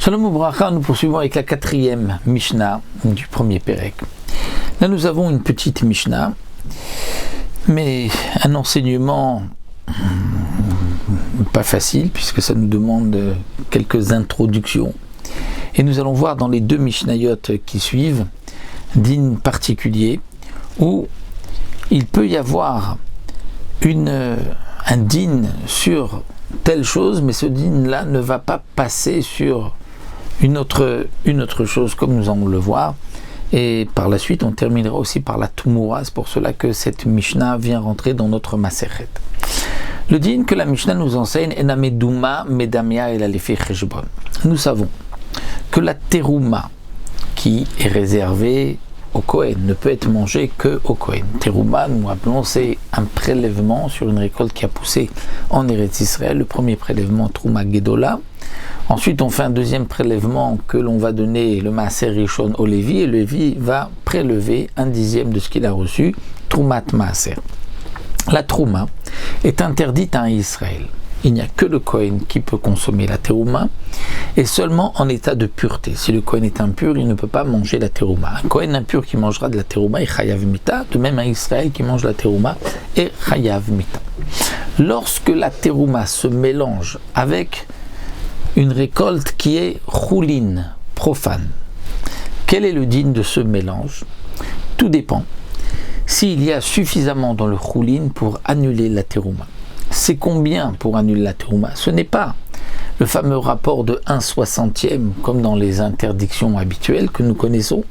Shalom Ubracha, nous poursuivons avec la 4e Mishnah du premier Pérec. Là nous avons une petite Mishnah, mais un enseignement pas facile puisque ça nous demande quelques introductions. Et nous allons voir dans les deux Mishnayot qui suivent, din particulier, où il peut y avoir un din sur telle chose, mais ce din-là ne va pas passer sur une autre chose, comme nous allons le voir. Et par la suite, on terminera aussi par la Tumura. C'est pour cela que cette Mishnah vient rentrer dans notre Maseret. Le din que la Mishnah nous enseigne, Enameduma, Medamia et la Lefi Cheshbon. Nous savons que la Teruma, qui est réservée au Kohen, ne peut être mangée que au Kohen. Teruma, nous appelons, c'est un prélèvement sur une récolte qui a poussé en Eretz Israël. Le premier prélèvement, Trouma Gedola. Ensuite, on fait un deuxième prélèvement que l'on va donner le Maaser Rishon au Lévi, et le Lévi va prélever un dixième de ce qu'il a reçu, Troumat Maaser. La Trouma est interdite à Israël. Il n'y a que le Kohen qui peut consommer la Terouma, et seulement en état de pureté. Si le Kohen est impur, il ne peut pas manger la Terouma. Un Kohen impur qui mangera de la Terouma est Chayav Mita, de même un Israël qui mange la Terouma est Chayav Mita. Lorsque la Terouma se mélange avec une récolte qui est choulin, profane, quel est le din de ce mélange? Tout dépend. S'il y a suffisamment dans le choulin pour annuler la terouma. C'est combien pour annuler la terouma? Ce n'est pas le fameux rapport de 1/60e comme dans les interdictions habituelles que nous connaissons.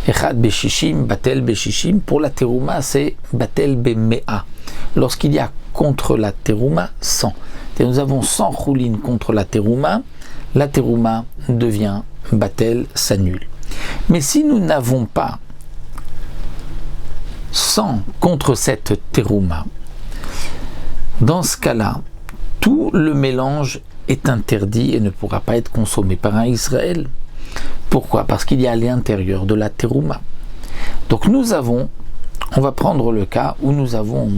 Echad beshishim, batel beshishim. Pour la terouma, c'est batel bemea. Lorsqu'il y a contre la terouma 100. Et nous avons 100 choulin contre la terouma devient batel, s'annule. Mais si nous n'avons pas 100 contre cette terouma, dans ce cas-là, tout le mélange est interdit et ne pourra pas être consommé par un Israël. Pourquoi? Parce qu'il y a à l'intérieur de la terouma. Donc on va prendre le cas où nous avons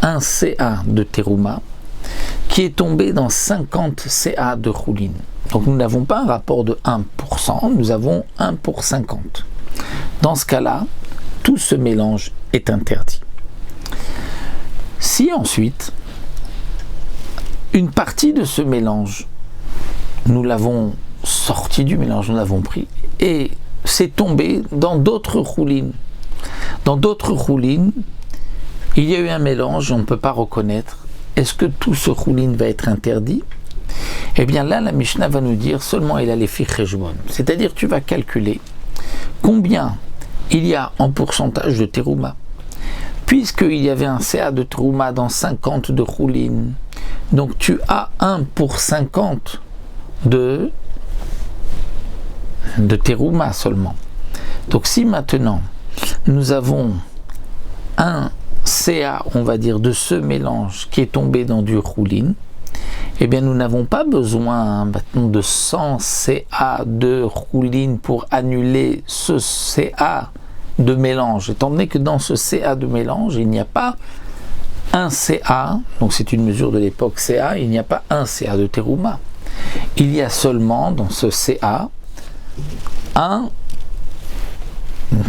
un CA de terouma qui est tombé dans 50 CA de choulin. Donc nous n'avons pas un rapport de 1%, nous avons 1 pour 50. Dans ce cas-là, tout ce mélange est interdit. Si ensuite, une partie de ce mélange, nous l'avons sorti du mélange, nous l'avons pris, et c'est tombé dans d'autres choulin. Dans d'autres choulin, il y a eu un mélange, on ne peut pas reconnaître. Est-ce que tout ce choulin va être interdit? Eh bien là, la Mishnah va nous dire seulement il a les Lefi Cheshbon. C'est-à-dire tu vas calculer combien il y a en pourcentage de terouma. Puisqu'il y avait un CA de terouma dans 50 de choulin, donc tu as 1 pour 50 de terouma seulement. Donc si maintenant nous avons un CA, on va dire, de ce mélange qui est tombé dans du choulin, eh bien nous n'avons pas besoin maintenant de 100 CA de choulin pour annuler ce CA de mélange, étant donné que dans ce CA de mélange, il n'y a pas un CA, donc c'est une mesure de l'époque CA, il n'y a pas un CA de terouma. Il y a seulement dans ce CA 1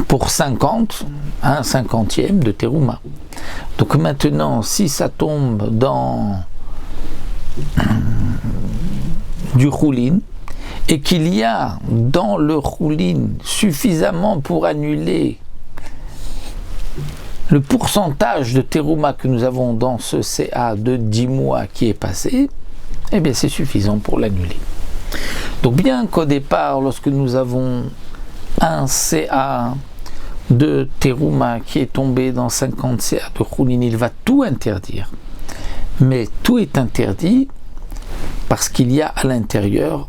pour 50, un 50e de terouma. Donc maintenant, si ça tombe dans du choulin et qu'il y a dans le choulin suffisamment pour annuler le pourcentage de terouma que nous avons dans ce CA de 10 mois qui est passé, eh bien c'est suffisant pour l'annuler. Donc bien qu'au départ, lorsque nous avons un CA de terouma qui est tombé dans 50 CA de choulin, il va tout interdire. Mais tout est interdit parce qu'il y a à l'intérieur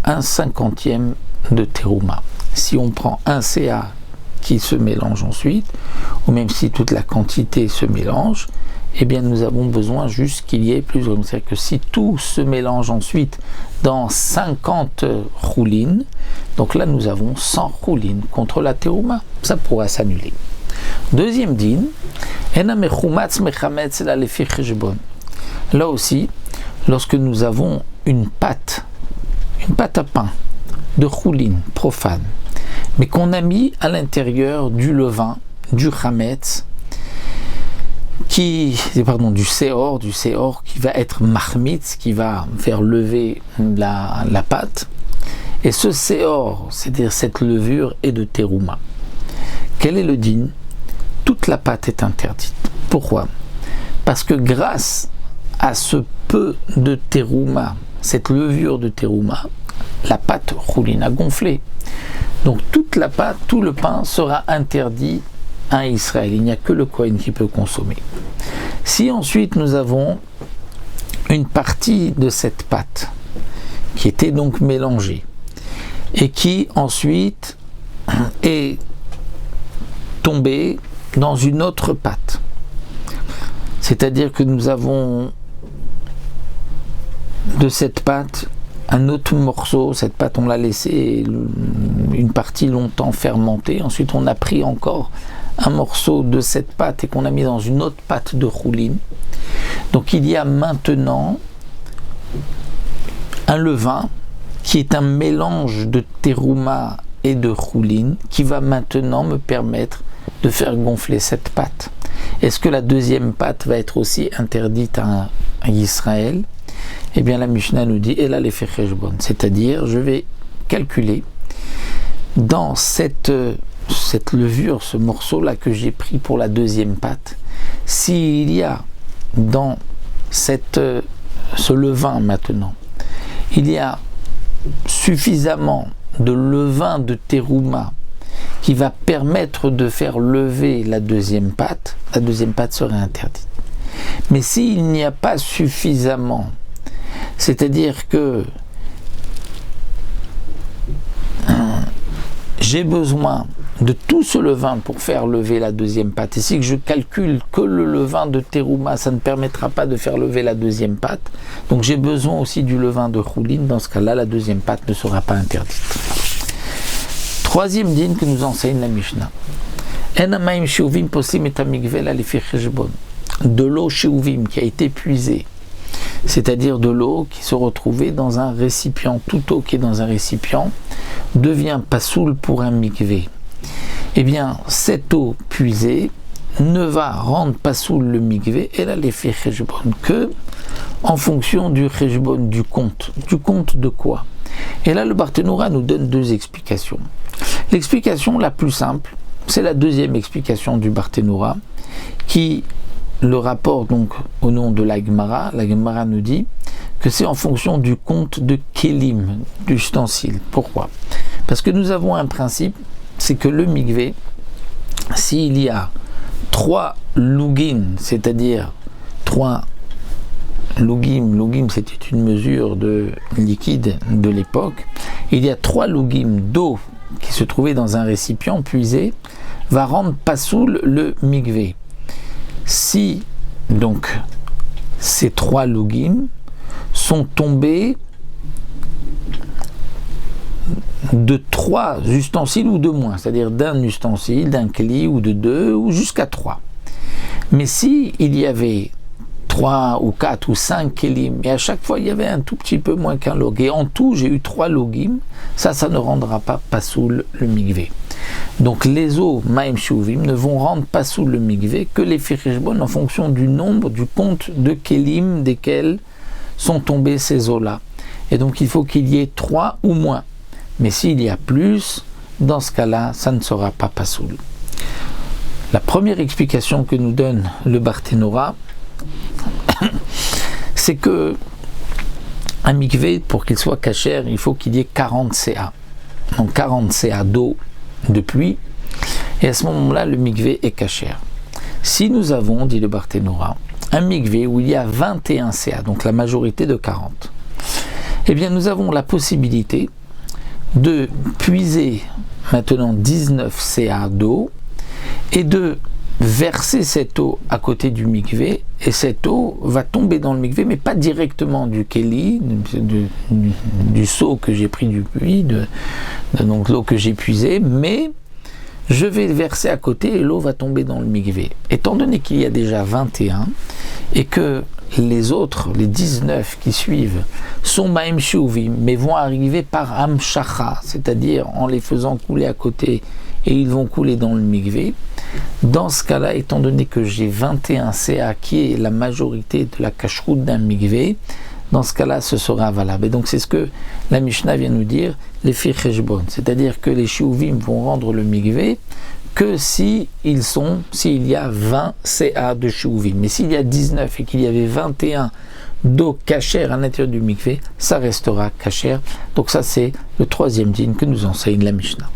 un 50e de terouma. Si on prend un CA qui se mélange ensuite, ou même si toute la quantité se mélange, eh bien nous avons besoin juste qu'il y ait plus. C'est-à-dire que si tout se mélange ensuite dans 50 choulin, donc là nous avons 100 choulin contre la terouma, ça pourra s'annuler. Deuxième din, là aussi, lorsque nous avons une pâte une pâte à pain de choulin profane, mais qu'on a mis à l'intérieur du levain, du chametz, du séor qui va être mahmitz, qui va faire lever la pâte. Et ce séor, c'est-à-dire cette levure, est de terouma. Quel est le din? Toute la pâte est interdite. Pourquoi? Parce que grâce à ce peu de terouma, cette levure de terouma, la pâte choulin a gonflé. Donc toute la pâte, tout le pain sera interdit à Israël. Il n'y a que le Kohen qui peut consommer. Si ensuite nous avons une partie de cette pâte qui était donc mélangée et qui ensuite est tombée dans une autre pâte, c'est-à-dire que nous avons de cette pâte un autre morceau, cette pâte on l'a laissée une partie longtemps fermentée, ensuite on a pris encore un morceau de cette pâte et qu'on a mis dans une autre pâte de choulin. Donc il y a maintenant un levain qui est un mélange de terouma et de choulin qui va maintenant me permettre de faire gonfler cette pâte. Est-ce que la deuxième pâte va être aussi interdite à Israël? Eh bien la Mishnah nous dit, et là les fecheshbon, c'est-à-dire je vais calculer dans cette levure, ce morceau-là que j'ai pris pour la deuxième pâte, s'il y a dans ce levain maintenant, il y a suffisamment de levain de terouma qui va permettre de faire lever la deuxième pâte serait interdite. Mais s'il n'y a pas suffisamment, c'est-à-dire que j'ai besoin de tout ce levain pour faire lever la deuxième pâte, et si je calcule que le levain de terouma, ça ne permettra pas de faire lever la deuxième pâte, donc j'ai besoin aussi du levain de choulin, dans ce cas-là, la deuxième pâte ne sera pas interdite. Troisième din que nous enseigne la Mishnah. De l'eau sheuvim qui a été puisée, c'est-à-dire de l'eau qui se retrouvait dans un récipient, toute eau qui est dans un récipient devient pasoul pour un mikvé. Eh bien, cette eau puisée ne va rendre pasoul le mikvé, elle a l'effet cheshbon que en fonction du cheshbon, du compte de quoi? Et là, le Barthénoura nous donne deux explications. L'explication la plus simple, c'est la deuxième explication du Barthénoura, qui le rapporte donc au nom de la Gemara. La Gemara nous dit que c'est en fonction du compte de kelim, d'ustensile. Pourquoi? Parce que nous avons un principe, c'est que le mikvé, s'il y a 3 lugim, c'est-à-dire 3 lugim, c'était une mesure de liquide de l'époque, il y a 3 lugim d'eau qui se trouvaient dans un récipient puisé, va rendre pasoul le mikvé. Si donc ces 3 lugim sont tombés de 3 ustensiles ou de moins, c'est-à-dire d'un ustensile, d'un kli ou de 2 ou jusqu'à 3. Mais si il y avait 3 ou 4 ou 5 kelim, et à chaque fois il y avait un tout petit peu moins qu'un log, et en tout j'ai eu 3 logim, ça ne rendra pas pasoul le mikvé. Donc les eaux maim shuvim ne vont rendre pasoul le mikvé que les fecheshbon en fonction du nombre, du compte de kelim desquels sont tombées ces eaux-là. Et donc il faut qu'il y ait 3 ou moins. Mais s'il y a plus, dans ce cas-là, ça ne sera pas pasoul. La première explication que nous donne le Barthénoura, c'est que un mikvé, pour qu'il soit kasher, il faut qu'il y ait 40 CA. Donc 40 CA d'eau de pluie, et à ce moment-là, le mikvé est kasher. Si nous avons, dit le Barthénoura, un mikvé où il y a 21 CA, donc la majorité de 40, eh bien nous avons la possibilité de puiser maintenant 19 CA d'eau et de verser cette eau à côté du mikvé, et cette eau va tomber dans le mikvé, mais pas directement du keli, du seau que j'ai pris du puits, donc l'eau que j'ai puisée, mais je vais verser à côté et l'eau va tomber dans le mikvé. Étant donné qu'il y a déjà 21, et que les autres, les 19 qui suivent, sont Maim Shuvim, mais vont arriver par Amshacha, c'est-à-dire en les faisant couler à côté, et ils vont couler dans le mikvé. Dans ce cas-là, étant donné que j'ai 21 CA, qui est la majorité de la cacheroute d'un mikvé, dans ce cas-là, ce sera valable. Et donc c'est ce que la Mishnah vient nous dire, les Cheshbon, c'est-à-dire que les Shuvim vont rendre le mikvé que s'il y a 20 CA de Shuvim. Mais s'il y a 19 et qu'il y avait 21 d'eau cachère à l'intérieur du mikvé, ça restera cachère. Donc ça c'est le troisième din que nous enseigne la Mishnah.